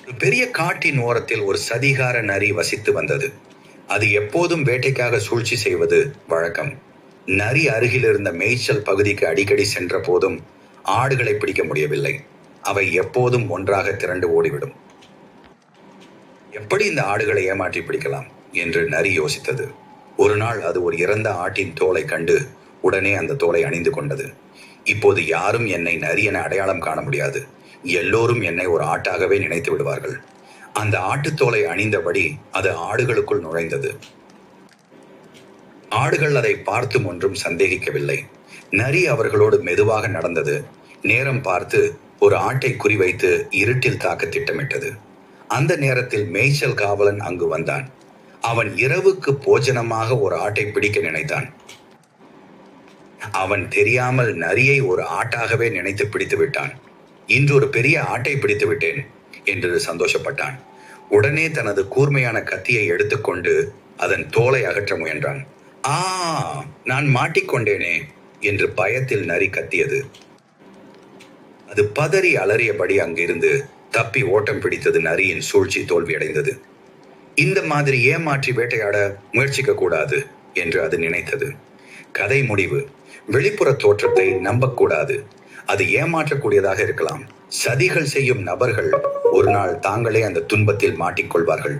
ஒரு பெரிய காட்டின் ஓரத்தில் ஒரு சதிகார நரி வசித்து வந்தது. அது எப்போதும் வேட்டைக்காக சூழ்ச்சி செய்வது வழக்கம். நரி அருகில் இருந்த மேய்ச்சல் பகுதிக்கு அடிக்கடி சென்ற போதும் ஆடுகளை பிடிக்க முடியவில்லை. அவை எப்போதும் ஒன்றாக திரண்டு ஓடிவிடும். எப்படி இந்த ஆடுகளை ஏமாற்றி பிடிக்கலாம் என்று நரி யோசித்தது. ஒரு நாள் அது ஒரு இறந்த ஆட்டின் தோலை கண்டு உடனே அந்த தோலை அணிந்து கொண்டது. இப்போது யாரும் என்னை நரி என அடையாளம் காண முடியாது. எல்லோரும் என்னை ஒரு ஆட்டாகவே நினைத்து விடுவார்கள். அந்த ஆட்டுத்தோலை அணிந்தபடி அது ஆடுகளுக்குள் நுழைந்தது. ஆடுகள் அதை பார்த்தும் ஒன்றும் சந்தேகிக்கவில்லை. நரி அவர்களோடு மெதுவாக நடந்தது. நேரம் பார்த்து ஒரு ஆட்டை குறிவைத்து இருட்டில் தாக்க திட்டமிட்டது. அந்த நேரத்தில் மேய்ச்சல் காவலன் அங்கு வந்தான். அவன் இரவுக்கு போஜனமாக ஒரு ஆட்டை பிடிக்க நினைத்தான். அவன் தெரியாமல் நரியை ஒரு ஆட்டாகவே நினைத்து பிடித்து விட்டான். இன்று ஒரு பெரிய ஆட்டை பிடித்து விட்டேன் என்று சந்தோஷப்பட்டான். உடனே தனது கூர்மையான கத்தியை எடுத்துக்கொண்டு அதன் தோலை அகற்ற முயன்றான். ஆ, நான் மாட்டிக்கொண்டேனே என்று பயத்தில் நரி கத்தியது. அது பதறி அலறியபடி அங்கிருந்து தப்பி ஓட்டம் பிடித்தது. நரியின் சூழ்ச்சி தோல்வியடைந்தது. இந்த மாதிரி ஏமாற்றி வேட்டையாட முயற்சிக்க கூடாது என்று அது நினைத்தது. கதை முடிவு: வெளிப்புற தோற்றத்தை நம்பக்கூடாது. அது ஏமாற்றக்கூடியதாக இருக்கலாம். சதிகள் செய்யும் நபர்கள் ஒரு நாள் தாங்களே அந்த துன்பத்தில் மாட்டிக்கொள்வார்கள்.